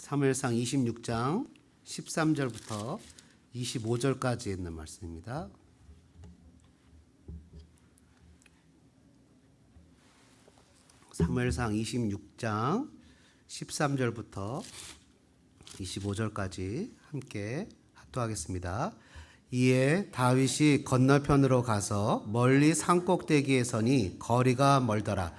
사무엘상 26장 13절부터 25절까지 있는 말씀입니다. 사무엘상 26장 13절부터 25절까지 함께 합독하겠습니다. 이에 다윗이 건너편으로 가서 멀리 산꼭대기에 서니 거리가 멀더라.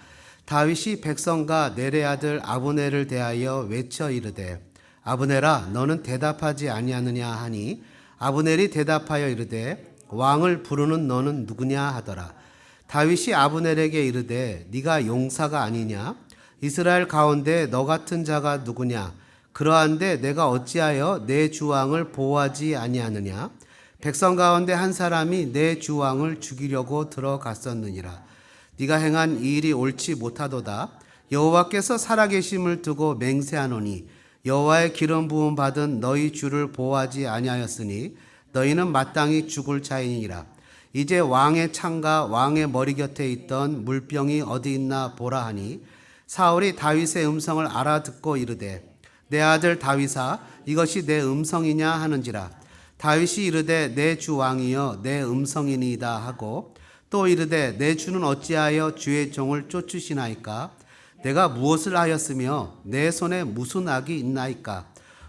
다윗이 백성과 넬의 아들 아브넬을 대하여 외쳐 이르되 아브넬아 너는 대답하지 아니하느냐 하니 아브넬이 대답하여 이르되 왕을 부르는 너는 누구냐 하더라. 다윗이 아브넬에게 이르되 네가 용사가 아니냐? 이스라엘 가운데 너 같은 자가 누구냐? 그러한데 내가 어찌하여 내 주왕을 보호하지 아니하느냐? 백성 가운데 한 사람이 내 주왕을 죽이려고 들어갔었느니라. 네가 행한 이 일이 옳지 못하도다. 여호와께서 살아계심을 두고 맹세하노니 여호와의 기름 부음 받은 너희 주를 보호하지 아니하였으니 너희는 마땅히 죽을 자이니라. 이제 왕의 창과 왕의 머리 곁에 있던 물병이 어디 있나 보라 하니 사울이 다윗의 음성을 알아듣고 이르되 내 아들 다윗아 이것이 내 음성이냐 하는지라. 다윗이 이르되 내 주 왕이여 내 음성이니이다 하고 또 이르되 내 주는 어찌하여 주의 종을 쫓으시나이까? 내가 무엇을 하였으며 내 손에 무슨 악이 있나이까?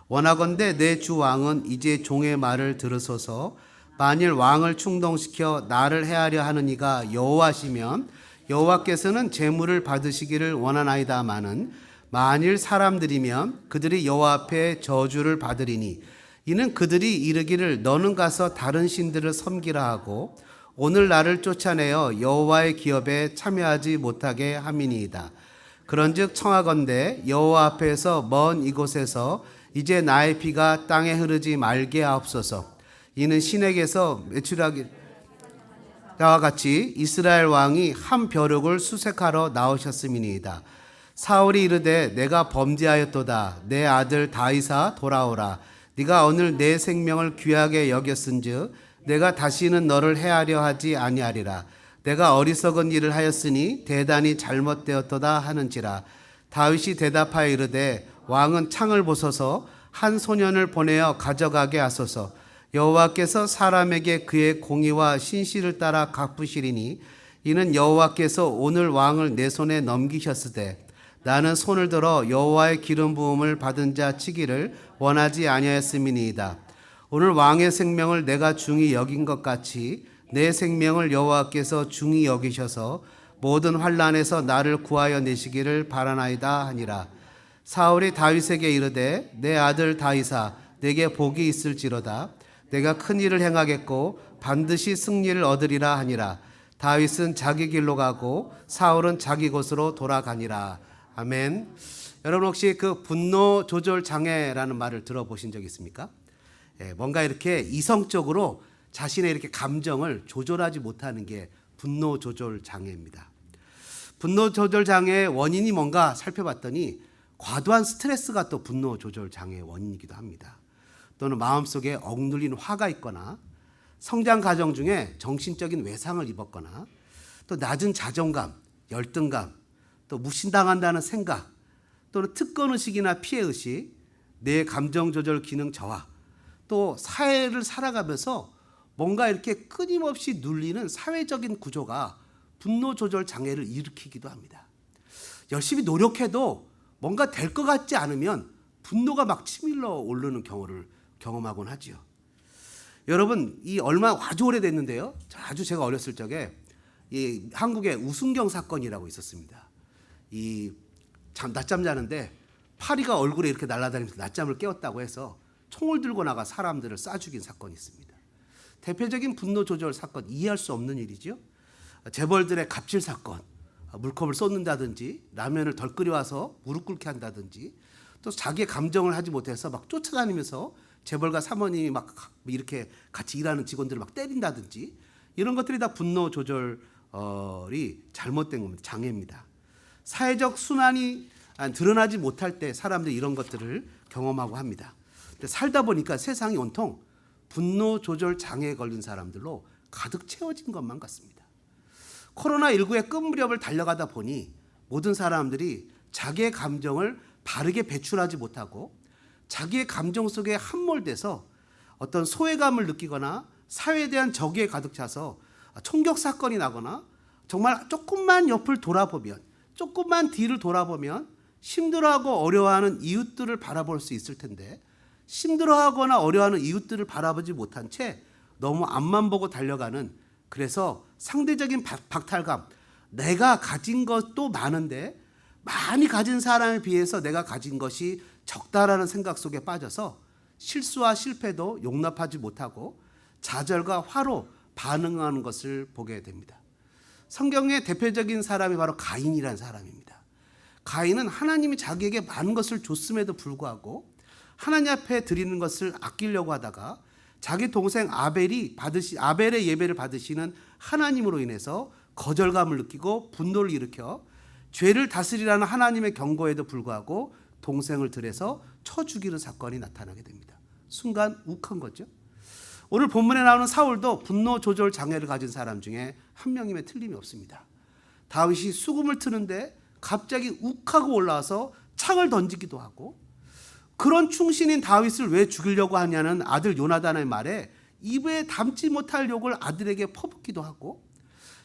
원하건대 내 주 왕은 이제 종의 말을 들으소서. 만일 왕을 충동시켜 나를 해하려 하는 이가 여호와시면 여호와께서는 재물을 받으시기를 원하나이다마는 만일 사람들이면 그들이 여호와 앞에 저주를 받으리니 이는 그들이 이르기를 너는 가서 다른 신들을 섬기라 하고 오늘 나를 쫓아내어 여호와의 기업에 참여하지 못하게 함이니이다. 그런즉 청하건대 여호와 앞에서 먼 이곳에서 이제 나의 피가 땅에 흐르지 말게 하옵소서. 이는 신에게서 매출하기 나와 같이 이스라엘 왕이 한 벼룩을 수색하러 나오셨음이니이다. 사울이 이르되 내가 범죄하였도다. 내 아들 다윗아 돌아오라. 네가 오늘 내 생명을 귀하게 여겼은즉 내가 다시는 너를 해하려 하지 아니하리라. 내가 어리석은 일을 하였으니 대단히 잘못되었도다 하는지라. 다윗이 대답하여 이르되 왕은 창을 보소서. 한 소년을 보내어 가져가게 하소서. 여호와께서 사람에게 그의 공의와 신실을 따라 갚으시리니 이는 여호와께서 오늘 왕을 내 손에 넘기셨으되 나는 손을 들어 여호와의 기름 부음을 받은 자 치기를 원하지 아니하였음이니이다. 오늘 왕의 생명을 내가 중히 여긴 것 같이 내 생명을 여호와께서 중히 여기셔서 모든 환난에서 나를 구하여 내시기를 바라나이다 하니라. 사울이 다윗에게 이르되 내 아들 다윗아 내게 복이 있을지로다. 내가 큰 일을 행하겠고 반드시 승리를 얻으리라 하니라. 다윗은 자기 길로 가고 사울은 자기 곳으로 돌아가니라. 아멘. 여러분 혹시 그 분노 조절 장애라는 말을 들어보신 적 있습니까? 뭔가 이렇게 이성적으로 자신의 이렇게 감정을 조절하지 못하는 게 분노 조절 장애입니다. 분노 조절 장애의 원인이 뭔가 살펴봤더니 과도한 스트레스가 또 분노 조절 장애의 원인이기도 합니다. 또는 마음속에 억눌린 화가 있거나 성장 과정 중에 정신적인 외상을 입었거나 또 낮은 자존감, 열등감, 또 무신당한다는 생각 또는 특권의식이나 피해의식, 내 감정 조절 기능 저하 또 사회를 살아가면서 뭔가 이렇게 끊임없이 눌리는 사회적인 구조가 분노 조절 장애를 일으키기도 합니다. 열심히 노력해도 뭔가 될 것 같지 않으면 분노가 막 치밀러 오르는 경우를 경험하곤 하지요. 여러분 이 얼마 아주 오래됐는데요. 아주 제가 어렸을 적에 이 한국의 우순경 사건이라고 있었습니다. 이 낮잠 자는데 파리가 얼굴에 이렇게 날아다니면서 낮잠을 깨웠다고 해서 총을 들고 나가 사람들을 쏴 죽인 사건이 있습니다. 대표적인 분노 조절 사건, 이해할 수 없는 일이죠. 재벌들의 갑질 사건, 물컵을 쏟는다든지 라면을 덜 끓여와서 무릎 꿇게 한다든지 또 자기의 감정을 하지 못해서 막 쫓아다니면서 재벌가 사모님이 막 이렇게 같이 일하는 직원들을 막 때린다든지 이런 것들이 다 분노 조절이 잘못된 겁니다. 장애입니다. 사회적 순환이 드러나지 못할 때 사람들이 이런 것들을 경험하고 합니다. 근데 살다 보니까 세상이 온통 분노 조절 장애에 걸린 사람들로 가득 채워진 것만 같습니다. 코로나19의 끝무렵을 달려가다 보니 모든 사람들이 자기의 감정을 바르게 배출하지 못하고 자기의 감정 속에 함몰돼서 어떤 소외감을 느끼거나 사회에 대한 적의에 가득 차서 총격 사건이 나거나 정말 조금만 옆을 돌아보면, 조금만 뒤를 돌아보면 힘들어하고 어려워하는 이웃들을 바라볼 수 있을 텐데, 힘들어하거나 어려워하는 이웃들을 바라보지 못한 채 너무 앞만 보고 달려가는, 그래서 상대적인 박탈감, 내가 가진 것도 많은데 많이 가진 사람에 비해서 내가 가진 것이 적다라는 생각 속에 빠져서 실수와 실패도 용납하지 못하고 좌절과 화로 반응하는 것을 보게 됩니다. 성경의 대표적인 사람이 바로 가인이라는 사람입니다. 가인은 하나님이 자기에게 많은 것을 줬음에도 불구하고 하나님 앞에 드리는 것을 아끼려고 하다가 자기 동생 아벨의 예배를 받으시는 하나님으로 인해서 거절감을 느끼고 분노를 일으켜 죄를 다스리라는 하나님의 경고에도 불구하고 동생을 들여서 쳐 죽이는 사건이 나타나게 됩니다. 순간 욱한 거죠. 오늘 본문에 나오는 사울도 분노 조절 장애를 가진 사람 중에 한 명임에 틀림이 없습니다. 다윗이 수금을 트는데 갑자기 욱하고 올라와서 창을 던지기도 하고, 그런 충신인 다윗을 왜 죽이려고 하냐는 아들 요나단의 말에 입에 담지 못할 욕을 아들에게 퍼붓기도 하고,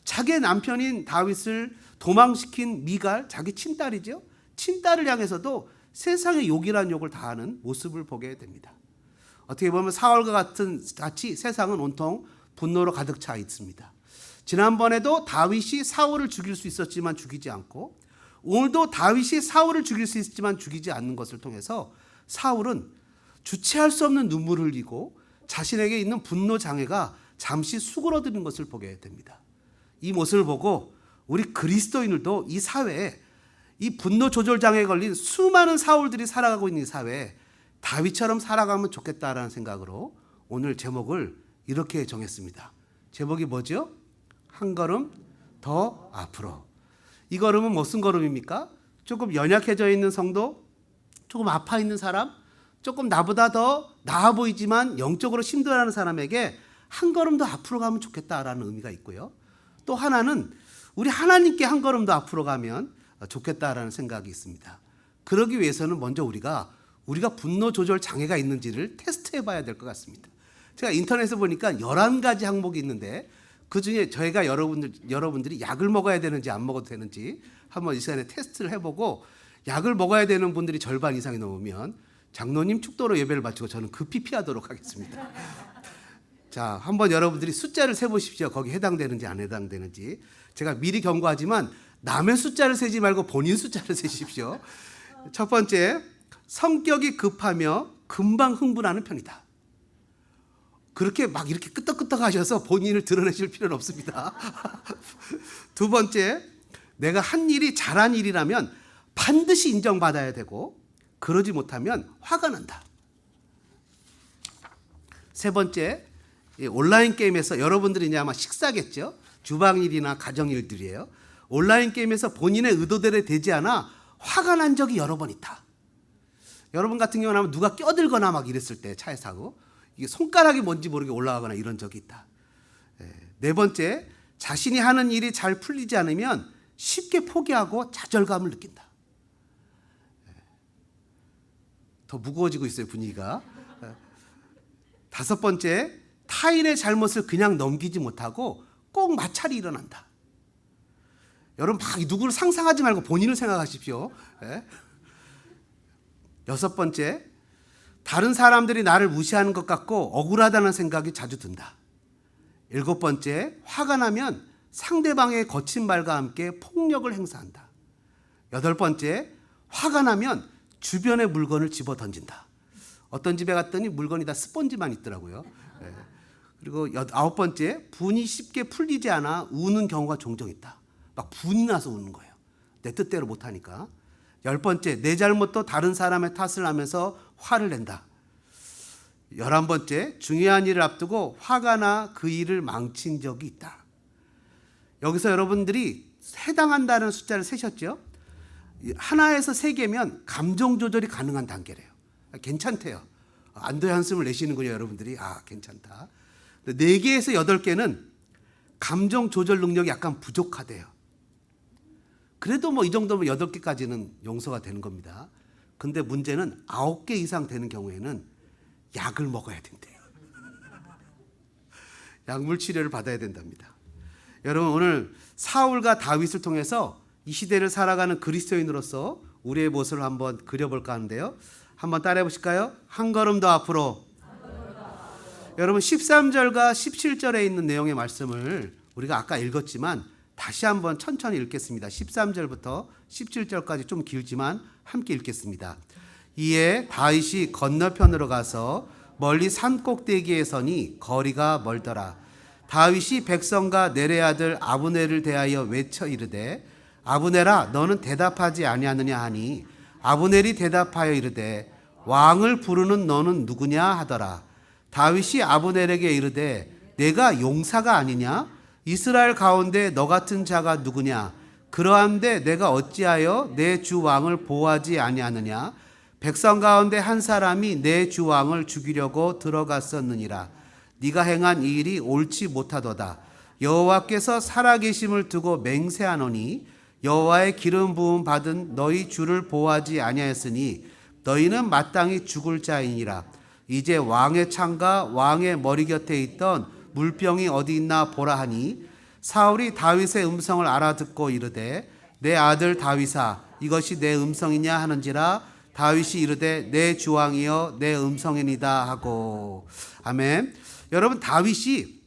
자기의 남편인 다윗을 도망시킨 미갈, 자기 친딸이죠, 친딸을 향해서도 세상의 욕이란 욕을 다하는 모습을 보게 됩니다. 어떻게 보면 사울과 같이 세상은 온통 분노로 가득 차 있습니다. 지난번에도 다윗이 사울을 죽일 수 있었지만 죽이지 않고, 오늘도 다윗이 사울을 죽일 수 있지만 죽이지 않는 것을 통해서 사울은 주체할 수 없는 눈물을 흘리고 자신에게 있는 분노 장애가 잠시 수그러드는 것을 보게 됩니다. 이 모습을 보고 우리 그리스도인들도 이 사회에, 이 분노 조절 장애에 걸린 수많은 사울들이 살아가고 있는 이 사회에 다윗처럼 살아가면 좋겠다라는 생각으로 오늘 제목을 이렇게 정했습니다. 제목이 뭐죠? 한 걸음 더 앞으로. 이 걸음은 무슨 걸음입니까? 조금 연약해져 있는 성도, 조금 아파 있는 사람, 조금 나보다 더 나아 보이지만 영적으로 힘들어하는 사람에게 한 걸음 더 앞으로 가면 좋겠다라는 의미가 있고요. 또 하나는 우리 하나님께 한 걸음 더 앞으로 가면 좋겠다라는 생각이 있습니다. 그러기 위해서는 먼저 우리가 분노 조절 장애가 있는지를 테스트해 봐야 될 것 같습니다. 제가 인터넷에 보니까 11가지 항목이 있는데, 그중에 저희가 여러분들이 약을 먹어야 되는지 안 먹어도 되는지 한번 이 시간에 테스트를 해보고, 약을 먹어야 되는 분들이 절반 이상이 넘으면 장로님 축도로 예배를 마치고 저는 급히 피하도록 하겠습니다. 자, 한번 여러분들이 숫자를 세보십시오. 거기 해당되는지 안 해당되는지. 제가 미리 경고하지만 남의 숫자를 세지 말고 본인 숫자를 세십시오. 첫 번째, 성격이 급하며 금방 흥분하는 편이다. 그렇게 막 이렇게 끄떡끄떡 하셔서 본인을 드러내실 필요는 없습니다. 두 번째, 내가 한 일이 잘한 일이라면 반드시 인정받아야 되고, 그러지 못하면 화가 난다. 세 번째, 온라인 게임에서 여러분들이 이제 아마 식사겠죠? 주방일이나 가정일들이에요. 온라인 게임에서 본인의 의도대로 되지 않아 화가 난 적이 여러 번 있다. 여러분 같은 경우는 아마 누가 껴들거나 막 이랬을 때 차에서 하고, 이게 손가락이 뭔지 모르게 올라가거나 이런 적이 있다. 네 번째, 자신이 하는 일이 잘 풀리지 않으면 쉽게 포기하고 좌절감을 느낀다. 더 무거워지고 있어요, 분위기가. 다섯 번째, 타인의 잘못을 그냥 넘기지 못하고 꼭 마찰이 일어난다. 여러분 막 누구를 상상하지 말고 본인을 생각하십시오. 여섯 번째, 다른 사람들이 나를 무시하는 것 같고 억울하다는 생각이 자주 든다. 일곱 번째, 화가 나면 상대방의 거친 말과 함께 폭력을 행사한다. 여덟 번째, 화가 나면 주변의 물건을 집어 던진다. 어떤 집에 갔더니 물건이 다 스펀지만 있더라고요. 그리고 아홉 번째, 분이 쉽게 풀리지 않아 우는 경우가 종종 있다. 막 분이 나서 우는 거예요. 내 뜻대로 못하니까. 열 번째, 내 잘못도 다른 사람의 탓을 하면서 화를 낸다. 11번째, 중요한 일을 앞두고 화가 나 그 일을 망친 적이 있다. 여기서 여러분들이 해당한다는 숫자를 세셨죠? 하나에서 세 개면 감정 조절이 가능한 단계래요. 괜찮대요. 안도의 한숨을 내시는군요, 여러분들이. 아, 괜찮다. 4개에서 8개는 감정 조절 능력이 약간 부족하대요. 그래도 뭐 이 정도면 8개까지는 용서가 되는 겁니다. 근데 문제는 9개 이상 되는 경우에는 약을 먹어야 된대요. 약물 치료를 받아야 된답니다. 여러분, 오늘 사울과 다윗을 통해서 이 시대를 살아가는 그리스도인으로서 우리의 모습을 한번 그려볼까 하는데요. 한번 따라해 보실까요? 한 걸음 더 앞으로. 여러분, 13절과 17절에 있는 내용의 말씀을 우리가 아까 읽었지만 다시 한번 천천히 읽겠습니다. 13절부터 17절까지 좀 길지만 함께 읽겠습니다. 이에 다윗이 건너편으로 가서 멀리 산 꼭대기에 서니 거리가 멀더라. 다윗이 백성과 내레 아들 아브넬을 대하여 외쳐 이르되 아브넬아 너는 대답하지 아니하느냐 하니 아브넬이 대답하여 이르되 왕을 부르는 너는 누구냐 하더라. 다윗이 아브넬에게 이르되 내가 용사가 아니냐? 이스라엘 가운데 너 같은 자가 누구냐? 그러한데 내가 어찌하여 내 주 왕을 보호하지 아니하느냐? 백성 가운데 한 사람이 내 주 왕을 죽이려고 들어갔었느니라. 네가 행한 이 일이 옳지 못하도다. 여호와께서 살아계심을 두고 맹세하노니 여호와의 기름 부음 받은 너희 주를 보호하지 아니하였으니 너희는 마땅히 죽을 자이니라. 이제 왕의 창과 왕의 머리 곁에 있던 물병이 어디 있나 보라 하니 사울이 다윗의 음성을 알아듣고 이르되 내 아들 다윗아 이것이 내 음성이냐 하는지라. 다윗이 이르되 내 주왕이여 내 음성이니다 하고. 아멘. 여러분, 다윗이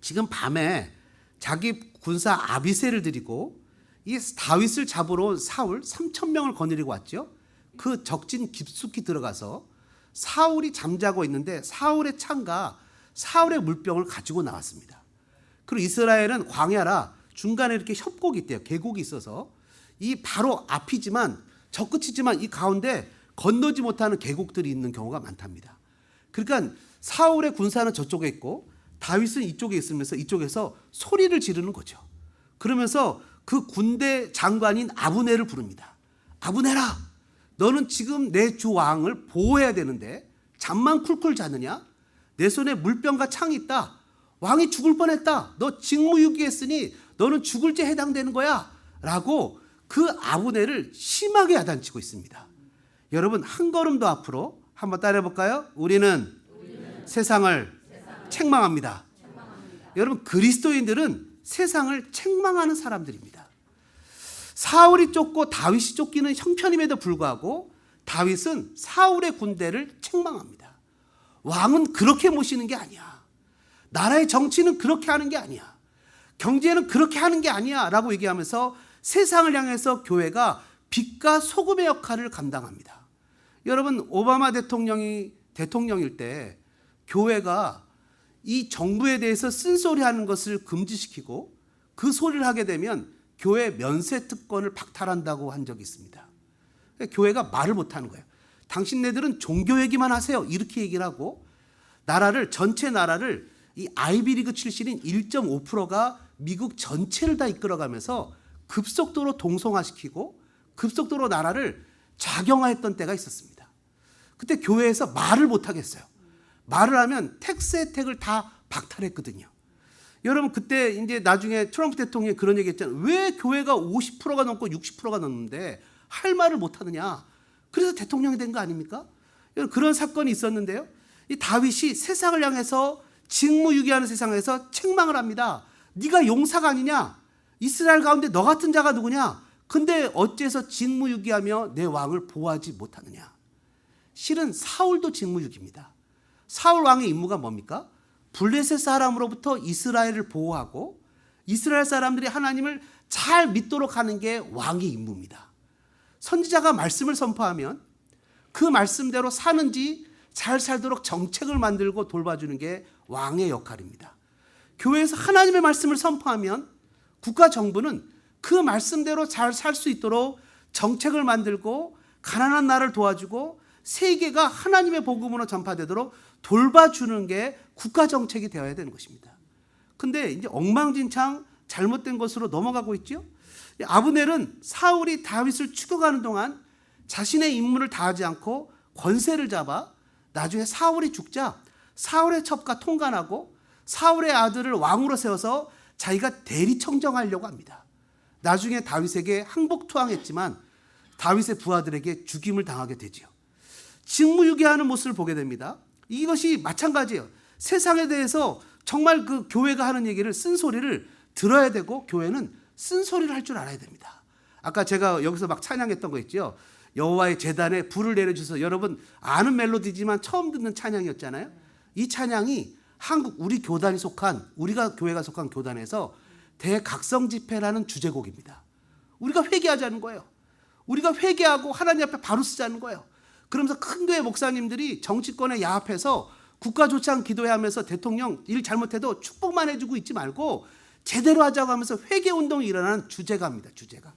지금 밤에 자기 군사 아비새를 데리고 이 다윗을 잡으러 온 사울 3,000명을 거느리고 왔죠. 그 적진 깊숙이 들어가서 사울이 잠자고 있는데 사울의 창과 사울의 물병을 가지고 나왔습니다. 그리고 이스라엘은 광야라 중간에 이렇게 협곡이 있대요. 계곡이 있어서 이 바로 앞이지만 저 끝이지만 이 가운데 건너지 못하는 계곡들이 있는 경우가 많답니다. 그러니까 사울의 군사는 저쪽에 있고 다윗은 이쪽에 있으면서 이쪽에서 소리를 지르는 거죠. 그러면서 그 군대 장관인 아브넬을 부릅니다. 아브넬아, 너는 지금 내 주 왕을 보호해야 되는데 잠만 쿨쿨 자느냐? 내 손에 물병과 창이 있다. 왕이 죽을 뻔했다. 너 직무유기했으니 너는 죽을 죄 해당되는 거야. 라고 그 아브넬을 심하게 야단치고 있습니다. 여러분, 한 걸음 더 앞으로 한번 따라해 볼까요? 우리는 세상을 책망합니다. 여러분, 그리스도인들은 세상을 책망하는 사람들입니다. 사울이 쫓고 다윗이 쫓기는 형편임에도 불구하고 다윗은 사울의 군대를 책망합니다. 왕은 그렇게 모시는 게 아니야. 나라의 정치는 그렇게 하는 게 아니야. 경제는 그렇게 하는 게 아니야 라고 얘기하면서 세상을 향해서 교회가 빛과 소금의 역할을 감당합니다. 여러분, 오바마 대통령이 대통령일 때 교회가 이 정부에 대해서 쓴소리하는 것을 금지시키고 그 소리를 하게 되면 교회 면세 특권을 박탈한다고 한 적이 있습니다. 교회가 말을 못하는 거예요. 당신네들은 종교 얘기만 하세요. 이렇게 얘기를 하고 나라를 전체 나라를 이 아이비리그 출신인 1.5%가 미국 전체를 다 이끌어가면서 급속도로 동성화시키고 급속도로 나라를 좌경화했던 때가 있었습니다. 그때 교회에서 말을 못하겠어요. 말을 하면 텍스 혜택을 다 박탈했거든요. 여러분, 그때 이제 나중에 트럼프 대통령이 그런 얘기 했잖아요. 왜 교회가 50%가 넘고 60%가 넘는데 할 말을 못하느냐. 그래서 대통령이 된 거 아닙니까? 여러분, 그런 사건이 있었는데요. 이 다윗이 세상을 향해서 직무유기하는 세상에서 책망을 합니다. 네가 용사가 아니냐? 이스라엘 가운데 너 같은 자가 누구냐? 근데 어째서 직무유기하며 내 왕을 보호하지 못하느냐? 실은 사울도 직무유기입니다. 사울 왕의 임무가 뭡니까? 블레셋 사람으로부터 이스라엘을 보호하고 이스라엘 사람들이 하나님을 잘 믿도록 하는 게 왕의 임무입니다. 선지자가 말씀을 선포하면 그 말씀대로 사는지 잘 살도록 정책을 만들고 돌봐주는 게 왕의 역할입니다. 교회에서 하나님의 말씀을 선포하면 국가 정부는 그 말씀대로 잘 살 수 있도록 정책을 만들고 가난한 나라를 도와주고 세계가 하나님의 복음으로 전파되도록 돌봐주는 게 국가 정책이 되어야 되는 것입니다. 근데 이제 엉망진창 잘못된 것으로 넘어가고 있죠. 아브넬은 사울이 다윗을 추격하는 동안 자신의 임무를 다하지 않고 권세를 잡아 나중에 사울이 죽자 사울의 첩과 통간하고 사울의 아들을 왕으로 세워서 자기가 대리청정하려고 합니다. 나중에 다윗에게 항복투항했지만 다윗의 부하들에게 죽임을 당하게 되지요. 직무유기하는 모습을 보게 됩니다. 이것이 마찬가지예요. 세상에 대해서 정말 그 교회가 하는 얘기를 쓴소리를 들어야 되고 교회는 쓴소리를 할 줄 알아야 됩니다. 아까 제가 여기서 막 찬양했던 거 있죠. 여호와의 제단에 불을 내려주셔서, 여러분 아는 멜로디지만 처음 듣는 찬양이었잖아요. 이 찬양이 한국 우리 교단이 속한, 우리가 교회가 속한 교단에서 대각성 집회라는 주제곡입니다. 우리가 회개하자는 거예요. 우리가 회개하고 하나님 앞에 바로 쓰자는 거예요. 그러면서 큰 교회 목사님들이 정치권에 야합해서 국가조창 기도하면서 대통령 일 잘못해도 축복만 해주고 있지 말고 제대로 하자고 하면서 회개운동이 일어나는 주제가입니다. 주제가.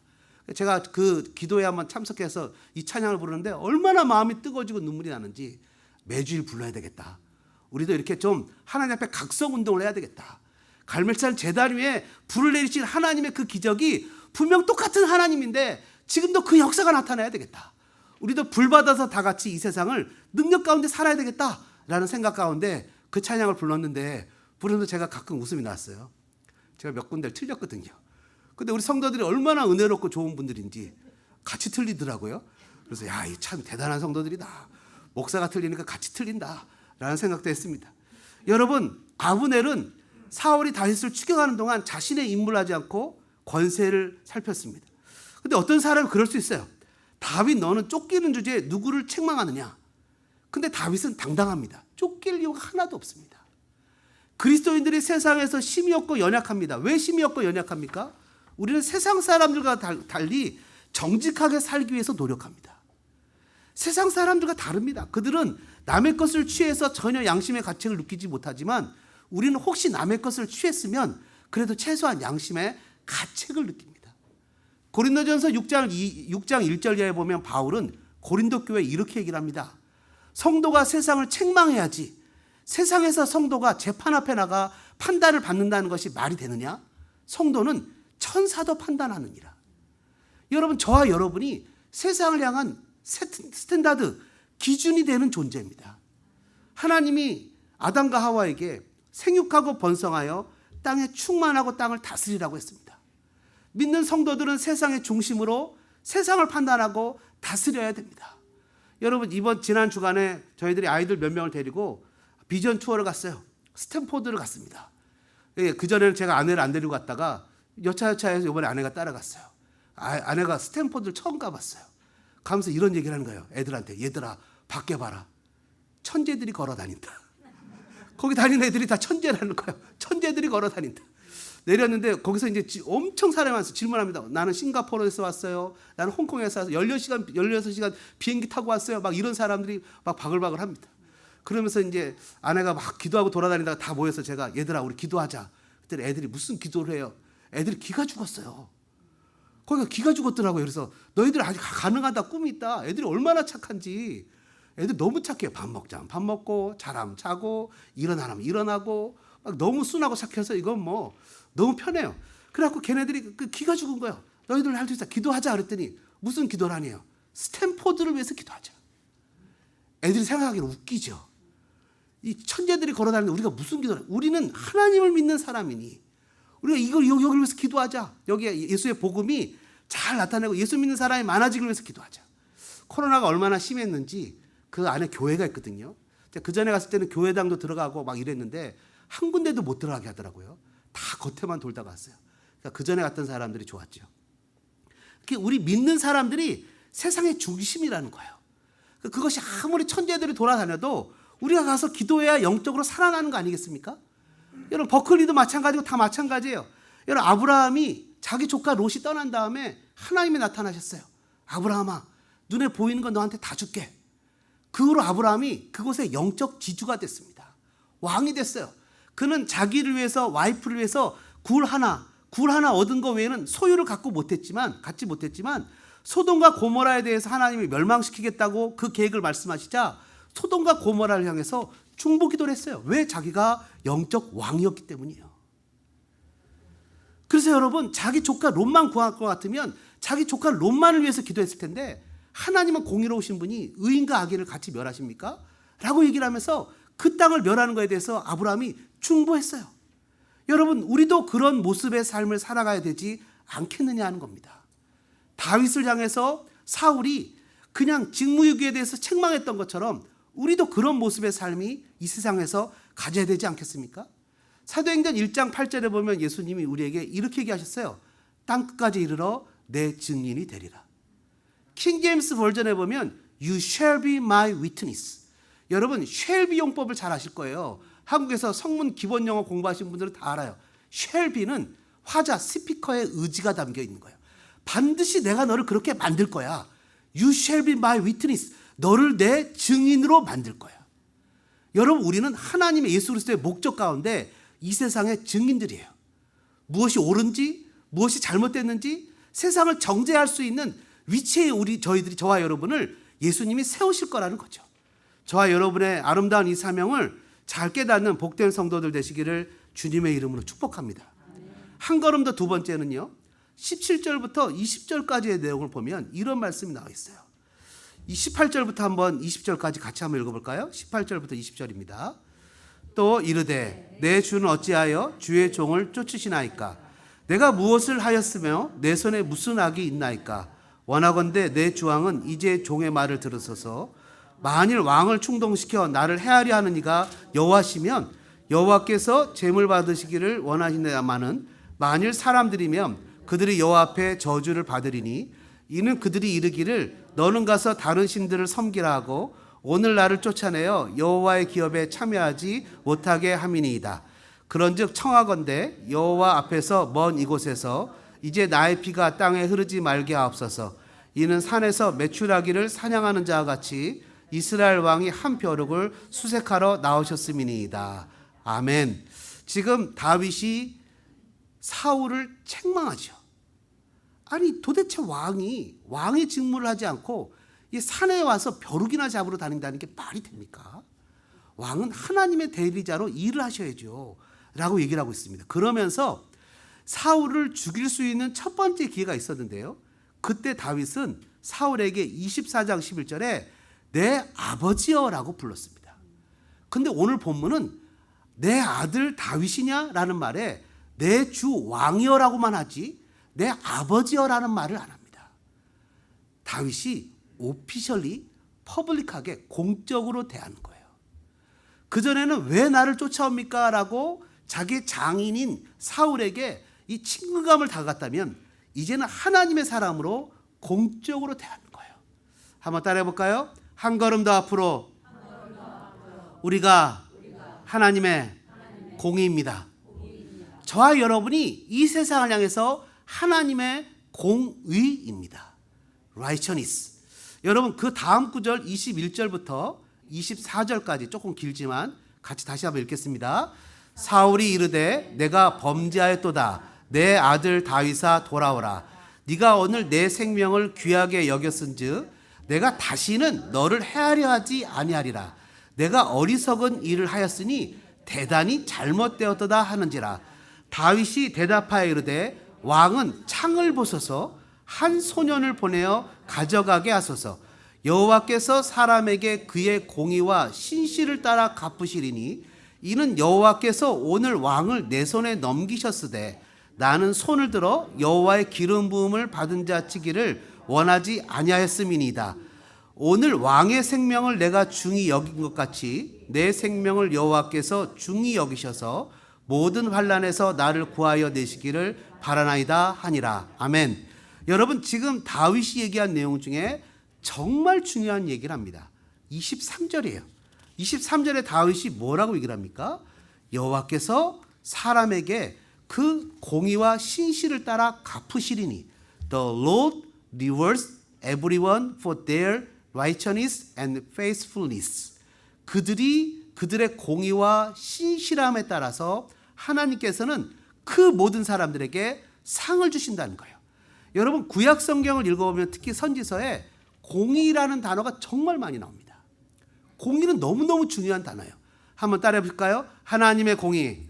제가 그 기도에 한번 참석해서 이 찬양을 부르는데 얼마나 마음이 뜨거워지고 눈물이 나는지, 매주일 불러야 되겠다. 우리도 이렇게 좀 하나님 앞에 각성운동을 해야 되겠다. 갈멜산 제단 위에 불을 내리신 하나님의 그 기적이 분명 똑같은 하나님인데 지금도 그 역사가 나타나야 되겠다. 우리도 불 받아서 다 같이 이 세상을 능력 가운데 살아야 되겠다라는 생각 가운데 그 찬양을 불렀는데, 부르면서 제가 가끔 웃음이 났어요. 제가 몇 군데를 틀렸거든요. 근데 우리 성도들이 얼마나 은혜롭고 좋은 분들인지 같이 틀리더라고요. 그래서 야, 이 참 대단한 성도들이다. 목사가 틀리니까 같이 틀린다라는 생각도 했습니다. 여러분, 아브넬은 사울이 다윗을 추격하는 동안 자신의 임무를 하지 않고 권세를 살폈습니다. 근데 어떤 사람이 그럴 수 있어요. 다윗, 너는 쫓기는 주제에 누구를 책망하느냐? 근데 다윗은 당당합니다. 쫓길 이유가 하나도 없습니다. 그리스도인들이 세상에서 심히 없고 연약합니다. 왜 심히 없고 연약합니까? 우리는 세상 사람들과 달리 정직하게 살기 위해서 노력합니다. 세상 사람들과 다릅니다. 그들은 남의 것을 취해서 전혀 양심의 가책을 느끼지 못하지만 우리는 혹시 남의 것을 취했으면 그래도 최소한 양심의 가책을 느낍니다. 고린도전서 6장 1절 이하에 보면 바울은 고린도 교회에 이렇게 얘기를 합니다. 성도가 세상을 책망해야지 세상에서 성도가 재판 앞에 나가 판단을 받는다는 것이 말이 되느냐? 성도는 천사도 판단하느니라. 여러분, 저와 여러분이 세상을 향한 스탠다드, 기준이 되는 존재입니다. 하나님이 아담과 하와에게 생육하고 번성하여 땅에 충만하고 땅을 다스리라고 했습니다. 믿는 성도들은 세상의 중심으로 세상을 판단하고 다스려야 됩니다. 여러분, 지난 주간에 저희들이 아이들 몇 명을 데리고 비전 투어를 갔어요. 스탠포드를 갔습니다. 그전에는 제가 아내를 안 데리고 갔다가 여차여차해서 이번에 아내가 따라갔어요. 아내가 스탠포드를 처음 가봤어요. 가면서 이런 얘기를 하는 거예요. 애들한테, 얘들아 밖에 봐라. 천재들이 걸어 다닌다. 거기 다니는 애들이 다 천재라는 거예요. 천재들이 걸어 다닌다. 내렸는데 거기서 이제 엄청 사람이 많았어요. 질문합니다. 나는 싱가포르에서 왔어요. 나는 홍콩에서 왔어요. 16시간 비행기 타고 왔어요. 막 이런 사람들이 막 바글바글 합니다. 그러면서 이제 아내가 막 기도하고 돌아다니다가 다 모여서 제가, 얘들아 우리 기도하자. 그때 애들이 무슨 기도를 해요? 애들이 기가 죽었어요. 거기가 기가 죽었더라고요. 그래서 너희들 아직 가능하다, 꿈이 있다. 애들이 얼마나 착한지. 애들 너무 착해요. 밥 먹자면 밥 먹고, 자라면 자고, 일어나면 일어나고, 막 너무 순하고 착해서 이건 뭐 너무 편해요. 그래갖고 걔네들이 기가 죽은 거예요. 너희들 할 수 있다, 기도하자 그랬더니 무슨 기도를 하네요. 스탠포드를 위해서 기도하자. 애들이 생각하기는 웃기죠. 이 천재들이 걸어다니는데 우리가 무슨 기도를, 우리는 하나님을 믿는 사람이니 우리가 여기를 위해서 기도하자. 여기 예수의 복음이 잘 나타내고 예수 믿는 사람이 많아지기 위해서 기도하자. 코로나가 얼마나 심했는지 그 안에 교회가 있거든요. 그 전에 갔을 때는 교회당도 들어가고 막 이랬는데 한 군데도 못 들어가게 하더라고요. 다 겉에만 돌다가 왔어요. 그러니까 그 전에 갔던 사람들이 좋았죠. 우리 믿는 사람들이 세상의 중심이라는 거예요. 그것이 아무리 천재들이 돌아다녀도 우리가 가서 기도해야 영적으로 살아나는 거 아니겠습니까? 여러분, 버클리도 마찬가지고 다 마찬가지예요. 여러분, 아브라함이 자기 조카 롯이 떠난 다음에 하나님이 나타나셨어요. 아브라함아, 눈에 보이는 건 너한테 다 줄게. 그 후로 아브라함이 그곳의 영적 지주가 됐습니다. 왕이 됐어요. 그는 자기를 위해서, 와이프를 위해서 굴 하나 얻은 거 외에는 소유를 갖지 못했지만 소돔과 고모라에 대해서 하나님이 멸망시키겠다고 그 계획을 말씀하시자 소돔과 고모라를 향해서 중보기도를 했어요. 왜? 자기가 영적 왕이었기 때문이에요. 그래서 여러분, 자기 조카 롯만 구할 것 같으면 자기 조카 롯만을 위해서 기도했을 텐데 하나님은 공의로우신 분이 의인과 악인을 같이 멸하십니까? 라고 얘기를 하면서 그 땅을 멸하는 것에 대해서 아브라함이 중보했어요. 여러분, 우리도 그런 모습의 삶을 살아가야 되지 않겠느냐 하는 겁니다. 다윗을 향해서 사울이 그냥 직무유기에 대해서 책망했던 것처럼 우리도 그런 모습의 삶이 이 세상에서 가져야 되지 않겠습니까? 사도행전 1장 8절에 보면 예수님이 우리에게 이렇게 얘기하셨어요. 땅끝까지 이르러 내 증인이 되리라. 킹제임스 버전에 보면 You shall be my witness. 여러분 shall be 용법을 잘 아실 거예요. 한국에서 성문 기본 영어 공부하신 분들은 다 알아요. shall be는 화자, 스피커의 의지가 담겨 있는 거예요. 반드시 내가 너를 그렇게 만들 거야. You shall be my witness. 너를 내 증인으로 만들 거야. 여러분 우리는 하나님의 예수 그리스도의 목적 가운데 이 세상의 증인들이에요. 무엇이 옳은지 무엇이 잘못됐는지 세상을 정죄할 수 있는 위치에 저와 여러분을 예수님이 세우실 거라는 거죠. 저와 여러분의 아름다운 이 사명을 잘 깨닫는 복된 성도들 되시기를 주님의 이름으로 축복합니다. 한 걸음 더 두 번째는요. 17절부터 20절까지의 내용을 보면 이런 말씀이 나와 있어요. 이 18절부터 한번 20절까지 같이 한번 읽어볼까요? 18절부터 20절입니다. 또 이르되 내 주는 어찌하여 주의 종을 쫓으시나이까? 내가 무엇을 하였으며 내 손에 무슨 악이 있나이까? 원하건대 내 주왕은 이제 종의 말을 들으소서. 만일 왕을 충동시켜 나를 해하려 하는 이가 여호와시면 여호와께서 제물 받으시기를 원하시나마는 만일 사람들이면 그들이 여호와 앞에 저주를 받으리니 이는 그들이 이르기를 너는 가서 다른 신들을 섬기라 하고 오늘 나를 쫓아내어 여호와의 기업에 참여하지 못하게 함이니이다. 그런즉 청하건대 여호와 앞에서 먼 이곳에서 이제 나의 피가 땅에 흐르지 말게 하옵소서. 이는 산에서 메추라기를 사냥하는 자와 같이 이스라엘 왕이 한 벼룩을 수색하러 나오셨음이니이다. 아멘. 지금 다윗이 사울을 책망하죠. 아니 도대체 왕의 직무를 하지 않고 이 산에 와서 벼룩이나 잡으러 다닌다는 게 말이 됩니까? 왕은 하나님의 대리자로 일을 하셔야죠 라고 얘기를 하고 있습니다. 그러면서 사울을 죽일 수 있는 첫 번째 기회가 있었는데요. 그때 다윗은 사울에게 24장 11절에 내 아버지여라고 불렀습니다. 근데 오늘 본문은 내 아들 다윗이냐 라는 말에 내 주 왕이여라고만 하지 내 아버지여라는 말을 안 합니다. 다윗이 오피셜리 퍼블릭하게 공적으로 대하는 거예요. 그전에는 왜 나를 쫓아옵니까? 라고 자기 장인인 사울에게 이 친근감을 다가갔다면 이제는 하나님의 사람으로 공적으로 대하는 거예요. 한번 따라해 볼까요? 한 걸음 더 앞으로 우리가 하나님의 공의입니다. 저와 여러분이 이 세상을 향해서 하나님의 공의입니다. righteousness. 여러분 그 다음 구절 21절부터 24절까지 조금 길지만 같이 다시 한번 읽겠습니다. 사울이 이르되 내가 범죄하였도다. 내 아들 다윗아 돌아오라. 네가 오늘 내 생명을 귀하게 여겼은즉 내가 다시는 너를 해하려 하지 아니하리라. 내가 어리석은 일을 하였으니 대단히 잘못되었도다 하는지라. 다윗이 대답하여 이르되 왕은 창을 보소서 한 소년을 보내어 가져가게 하소서. 여호와께서 사람에게 그의 공의와 신실을 따라 갚으시리니 이는 여호와께서 오늘 왕을 내 손에 넘기셨으되 나는 손을 들어 여호와의 기름 부음을 받은 자 치기를 원하지 아니하였음이니이다. 오늘 왕의 생명을 내가 중히 여긴 것 같이 내 생명을 여호와께서 중히 여기셔서 모든 환난에서 나를 구하여 내시기를 바라나이다 하니라. 아멘. 여러분 지금 다윗이 얘기한 내용 중에 정말 중요한 얘기를 합니다. 23절이에요. 23절에 다윗이 뭐라고 얘기를 합니까? 여호와께서 사람에게 그 공의와 신실을 따라 갚으시리니 The Lord rewards everyone for their righteousness and faithfulness. 그들의 공의와 신실함에 따라서 하나님께서는 그 모든 사람들에게 상을 주신다는 거예요. 여러분 구약 성경을 읽어보면 특히 선지서에 공의라는 단어가 정말 많이 나옵니다. 공의는 너무너무 중요한 단어예요. 한번 따라해 볼까요? 하나님의 공의.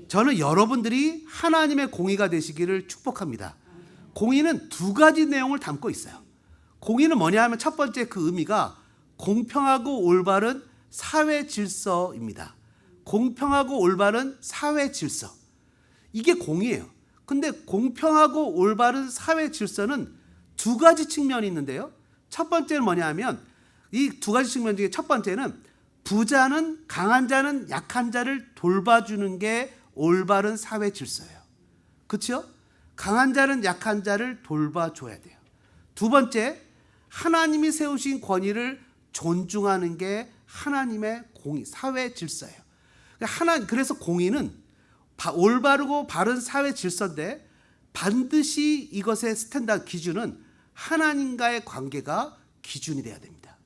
저는 여러분들이 하나님의 공의가 되시기를 축복합니다. 공의는 두 가지 내용을 담고 있어요. 공의는 뭐냐 하면 첫 번째 그 의미가 공평하고 올바른 사회 질서입니다. 공평하고 올바른 사회 질서. 이게 공의예요. 근데 공평하고 올바른 사회 질서는 두 가지 측면이 있는데요. 첫 번째는 뭐냐면 이 두 가지 측면 중에 첫 번째는 부자는 강한 자는 약한 자를 돌봐주는 게 올바른 사회 질서예요. 그렇죠? 강한 자는 약한 자를 돌봐줘야 돼요. 두 번째, 하나님이 세우신 권위를 존중하는 게 하나님의 공의, 사회 질서예요. 그래서 공의는 올바르고 바른 사회 질서인데 반드시 이것의 스탠다드 기준은 하나님과의 관계가 기준이 돼야 됩니다.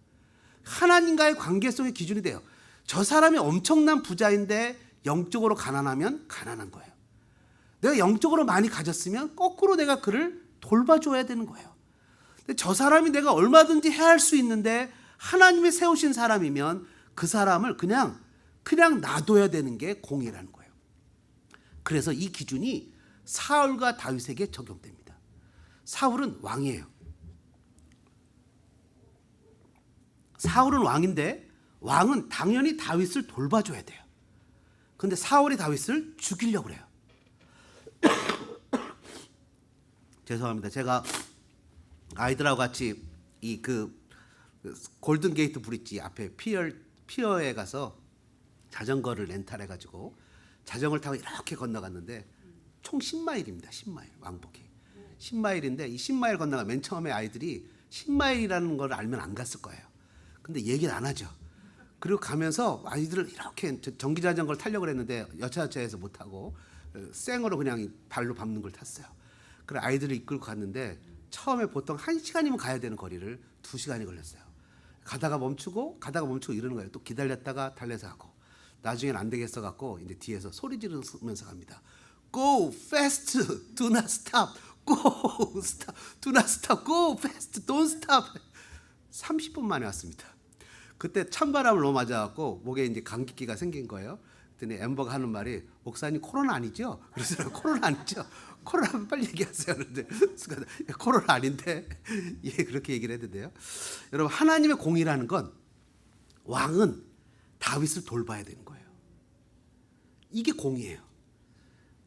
하나님과의 관계성의 기준이 돼요. 저 사람이 엄청난 부자인데 영적으로 가난하면 가난한 거예요. 내가 영적으로 많이 가졌으면 거꾸로 내가 그를 돌봐줘야 되는 거예요. 근데 저 사람이 내가 얼마든지 해할 수 있는데 하나님이 세우신 사람이면 그 사람을 그냥 놔둬야 되는 게 공의라는 거예요. 그래서 이 기준이 사울과 다윗에게 적용됩니다. 사울은 왕이에요. 사울은 왕인데 왕은 당연히 다윗을 돌봐줘야 돼요. 근데 사울이 다윗을 죽이려고 그래요. 죄송합니다. 제가 아이들하고 같이 이 골든 게이트 브릿지 앞에 피어에 가서 자전거를 렌탈해 가지고 자전거를 타고 이렇게 건너갔는데 총 10마일입니다. 10마일 왕복이 10마일인데 이 10마일 건너가 맨 처음에 아이들이 10마일이라는 걸 알면 안 갔을 거예요. 근데 얘기를 안 하죠. 그리고 가면서 아이들을 이렇게 전기 자전거를 타려고 했는데 여차여차해서 못 타고 생으로 그냥 발로 밟는 걸 탔어요. 그래 아이들을 이끌고 갔는데 처음에 보통 1시간이면 가야 되는 거리를 2시간이 걸렸어요. 가다가 멈추고 이러는 거예요. 또 기다렸다가 달려서 가고 나중엔 안 되겠어 갖고 이제 뒤에서 소리 지르면서 갑니다. Go fast, do not stop. Go stop, do not stop. Go fast, don't stop. 30분 만에 왔습니다. 그때 찬바람을 너무 맞아갖고 목에 이제 감기기가 생긴 거예요. 그랬더니 엠버가 하는 말이 목사님 코로나 아니죠? 그래서 코로나 아니죠? 코로나면 빨리 얘기하세요. 그런데 코로나 아닌데 예 그렇게 얘기를 했는데요. 여러분 하나님의 공의라는 건 왕은 다윗을 돌봐야 되는 거예요. 이게 공의예요.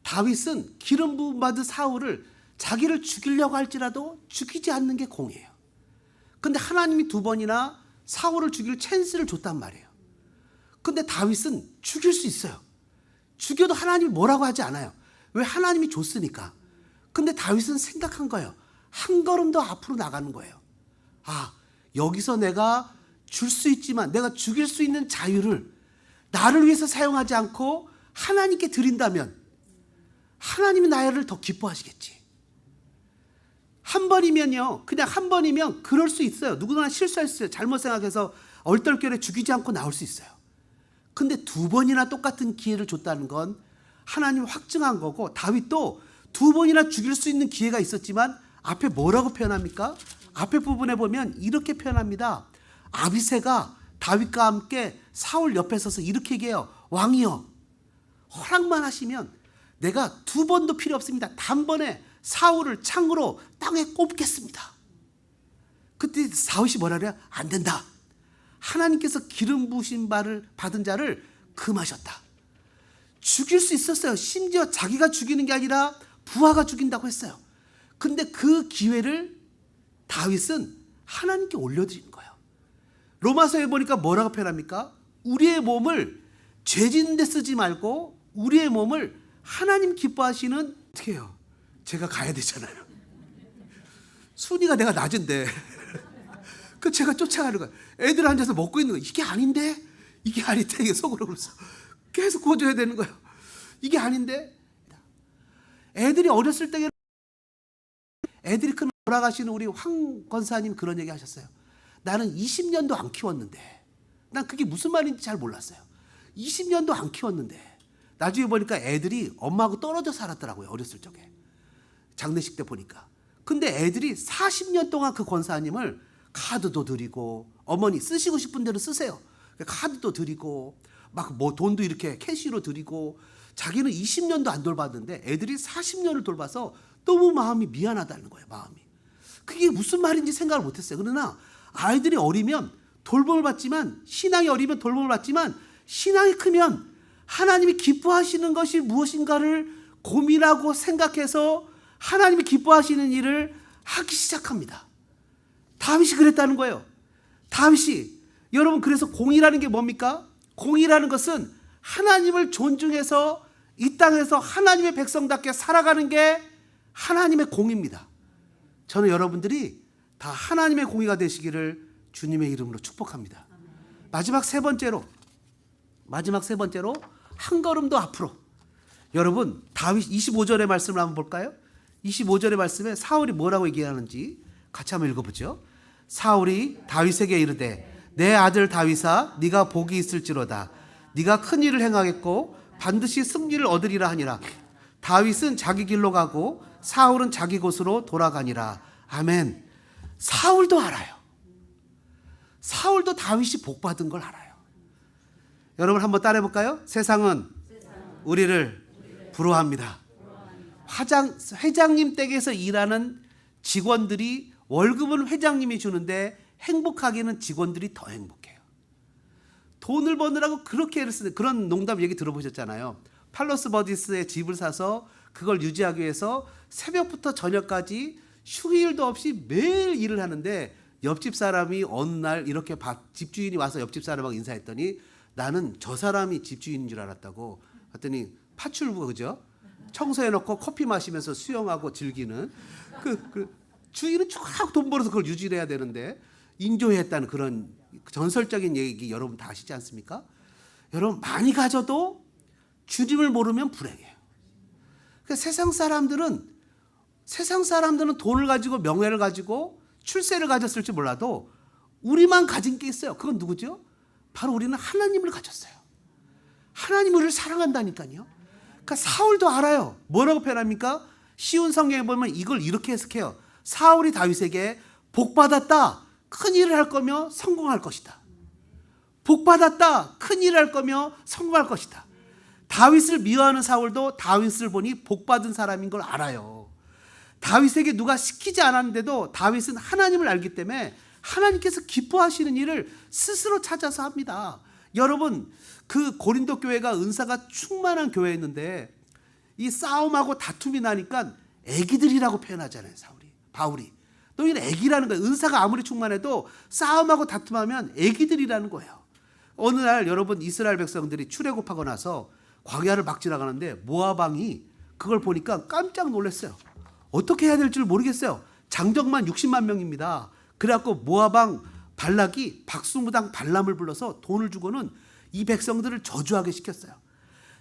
다윗은 기름 부음 받은 사울을 자기를 죽이려고 할지라도 죽이지 않는 게 공의예요. 근데 하나님이 2번이나 사울을 죽일 찬스를 줬단 말이에요. 근데 다윗은 죽일 수 있어요. 죽여도 하나님이 뭐라고 하지 않아요. 왜? 하나님이 줬으니까. 근데 다윗은 생각한 거예요. 한 걸음 더 앞으로 나가는 거예요. 아, 여기서 내가 줄 수 있지만 내가 죽일 수 있는 자유를 나를 위해서 사용하지 않고 하나님께 드린다면 하나님이 나를 더 기뻐하시겠지. 한 번이면요. 그냥 한 번이면 그럴 수 있어요. 누구나 실수할 수 있어요. 잘못 생각해서 얼떨결에 죽이지 않고 나올 수 있어요. 근데 2번이나 똑같은 기회를 줬다는 건 하나님이 확증한 거고 다윗도 2번이나 죽일 수 있는 기회가 있었지만 앞에 뭐라고 표현합니까? 앞에 부분에 보면 이렇게 표현합니다. 아비새가 다윗과 함께 사울 옆에 서서 이렇게 얘기해요. 왕이여 허락만 하시면 내가 2번도 필요 없습니다. 단번에 사울을 창으로 땅에 꼽겠습니다. 그때 다윗이 뭐라 그래요? 안 된다. 하나님께서 기름 부으신 바를 받은 자를 금하셨다. 죽일 수 있었어요. 심지어 자기가 죽이는 게 아니라 부하가 죽인다고 했어요. 근데 그 기회를 다윗은 하나님께 올려드리는 거예요. 로마서에 보니까 뭐라고 표현합니까? 우리의 몸을 죄 짓는 데 쓰지 말고 우리의 몸을 하나님 기뻐하시는 어떻게 해요? 제가 가야 되잖아요. 순위가 내가 낮은데 그 제가 쫓아가는 거예요. 애들 앉아서 먹고 있는 거예요. 이게 아닌데? 이게 아닌데? 속으로 그러면서 계속 구워줘야 되는 거예요. 이게 아닌데? 애들이 어렸을 때 애들이 큰 돌아가시는 우리 황 권사님 그런 얘기 하셨어요. 나는 20년도 안 키웠는데 난 그게 무슨 말인지 잘 몰랐어요. 20년도 안 키웠는데 나중에 보니까 애들이 엄마하고 떨어져 살았더라고요. 어렸을 적에 장례식 때 보니까. 근데 애들이 40년 동안 그 권사님을 카드도 드리고 어머니 쓰시고 싶은 대로 쓰세요. 카드도 드리고 막 뭐 돈도 이렇게 캐시로 드리고 자기는 20년도 안 돌봤는데 애들이 40년을 돌봐서 너무 마음이 미안하다는 거예요. 마음이. 그게 무슨 말인지 생각을 못했어요. 그러나 아이들이 어리면 돌봄을 받지만 신앙이 어리면 돌봄을 받지만 신앙이 크면 하나님이 기뻐하시는 것이 무엇인가를 고민하고 생각해서 하나님이 기뻐하시는 일을 하기 시작합니다. 다윗이 그랬다는 거예요. 다윗이, 여러분, 그래서 공의라는 게 뭡니까? 공의라는 것은 하나님을 존중해서 이 땅에서 하나님의 백성답게 살아가는 게 하나님의 공의입니다. 저는 여러분들이 다 하나님의 공의가 되시기를 주님의 이름으로 축복합니다. 마지막 세 번째로 한 걸음 더 앞으로, 여러분, 다윗 25절의 말씀을 한번 볼까요? 25절의 말씀에 사울이 뭐라고 얘기하는지 같이 한번 읽어보죠. 사울이 다윗에게 이르되 내 아들 다윗아, 네가 복이 있을지로다. 네가 큰 일을 행하겠고 반드시 승리를 얻으리라 하니라. 다윗은 자기 길로 가고 사울은 자기 곳으로 돌아가니라. 아멘. 사울도 알아요. 사울도 다윗이 복받은 걸 알아요. 여러분 한번 따라해 볼까요? 세상은 우리를 부러워합니다. 회장님 댁에서 일하는 직원들이 월급은 회장님이 주는데 행복하기는 직원들이 더 행복해요. 돈을 버느라고 그렇게 애를 쓰는, 그런 농담 얘기 들어보셨잖아요. 팔로스 버디스의 집을 사서 그걸 유지하기 위해서 새벽부터 저녁까지 휴일도 없이 매일 일을 하는데 옆집 사람이 어느 날 이렇게 집주인이 와서 옆집 사람하고 인사했더니 나는 저 사람이 집주인인 줄 알았다고. 했더니 파출부, 그죠? 청소해놓고 커피 마시면서 수영하고 즐기는 그 주인은 쫙 돈 벌어서 그걸 유지를 해야 되는데 인조했다는 그런 전설적인 얘기 여러분 다 아시지 않습니까? 여러분, 많이 가져도 주님을 모르면 불행해요. 그러니까 세상 사람들은 돈을 가지고 명예를 가지고 출세를 가졌을지 몰라도 우리만 가진 게 있어요. 그건 누구죠? 바로 우리는 하나님을 가졌어요. 하나님 우리를 사랑한다니까요. 그러니까 사울도 알아요. 뭐라고 표현합니까? 쉬운 성경에 보면 이걸 이렇게 해석해요. 사울이 다윗에게 복받았다. 큰 일을 할 거며 성공할 것이다. 복받았다. 큰 일을 할 거며 성공할 것이다. 다윗을 미워하는 사울도 다윗을 보니 복받은 사람인 걸 알아요. 다윗에게 누가 시키지 않았는데도 다윗은 하나님을 알기 때문에 하나님께서 기뻐하시는 일을 스스로 찾아서 합니다. 여러분, 그 고린도 교회가 은사가 충만한 교회였는데 이 싸움하고 다툼이 나니까 애기들이라고 표현하잖아요. 바울이. 너희는 애기라는 거예요. 은사가 아무리 충만해도 싸움하고 다툼하면 애기들이라는 거예요. 어느 날 여러분, 이스라엘 백성들이 출애굽하고 나서 광야를 막 지나가는데 모압 왕이 그걸 보니까 깜짝 놀랐어요. 어떻게 해야 될 줄 모르겠어요. 장정만 60만 명입니다. 그래갖고 모압 왕 발락이 박수무당 발람을 불러서 돈을 주고는 이 백성들을 저주하게 시켰어요.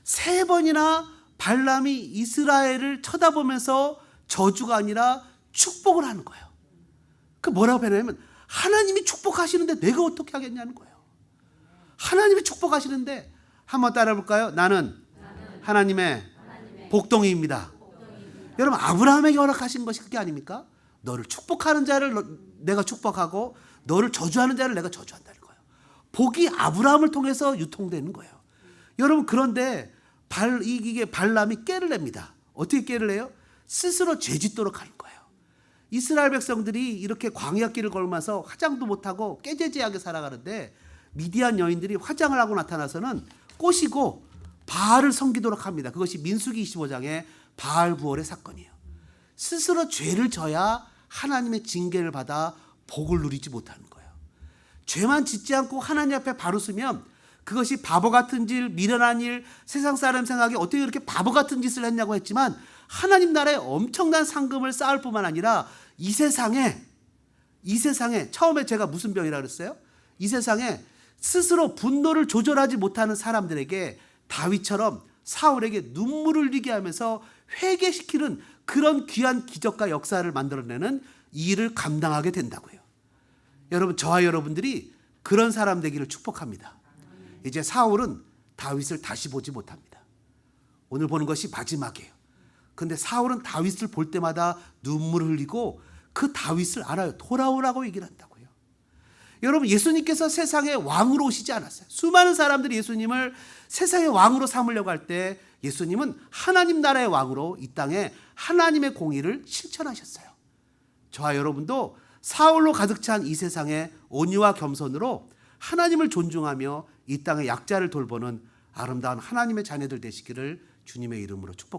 3번이나 발람이 이스라엘을 쳐다보면서 저주가 아니라 축복을 하는 거예요. 그 뭐라고 표현하냐면 하나님이 축복하시는데 내가 어떻게 하겠냐는 거예요. 하나님이 축복하시는데, 한번 따라 볼까요? 나는 하나님의 복덩이입니다. 여러분, 아브라함에게 허락하신 것이 그게 아닙니까? 너를 축복하는 자를 내가 축복하고 너를 저주하는 자를 내가 저주한다는 거예요. 복이 아브라함을 통해서 유통되는 거예요. 여러분, 그런데 이게 발람이 깨를 냅니다. 어떻게 깨를 내요? 스스로 죄짓도록 하는 거예요. 이스라엘 백성들이 이렇게 광야길을 걸으면서 화장도 못하고 깨제제하게 살아가는데 미디안 여인들이 화장을 하고 나타나서는 꼬시고 바알을 섬기도록 합니다. 그것이 민수기 25장의 바알 부월의 사건이에요. 스스로 죄를 져야 하나님의 징계를 받아 복을 누리지 못하는 거예요. 죄만 짓지 않고 하나님 앞에 바로 서면 그것이 바보 같은 일, 미련한 일, 세상 사람 생각에 어떻게 그렇게 바보 같은 짓을 했냐고 했지만 하나님 나라에 엄청난 상금을 쌓을 뿐만 아니라 이 세상에 처음에 제가 무슨 병이라 그랬어요? 이 세상에 스스로 분노를 조절하지 못하는 사람들에게 다윗처럼 사울에게 눈물을 흘리게 하면서 회개시키는 그런 귀한 기적과 역사를 만들어내는 이 일을 감당하게 된다고요. 여러분, 저와 여러분들이 그런 사람 되기를 축복합니다. 이제 사울은 다윗을 다시 보지 못합니다. 오늘 보는 것이 마지막이에요. 근데 사울은 다윗을 볼 때마다 눈물을 흘리고 그 다윗을 알아요. 돌아오라고 얘기를 한다고요. 여러분, 예수님께서 세상의 왕으로 오시지 않았어요. 수많은 사람들이 예수님을 세상의 왕으로 삼으려고 할 때 예수님은 하나님 나라의 왕으로 이 땅에 하나님의 공의를 실천하셨어요. 저와 여러분도 사울로 가득 찬 이 세상에 온유와 겸손으로 하나님을 존중하며 이 땅의 약자를 돌보는 아름다운 하나님의 자녀들 되시기를 주님의 이름으로 축복합니다.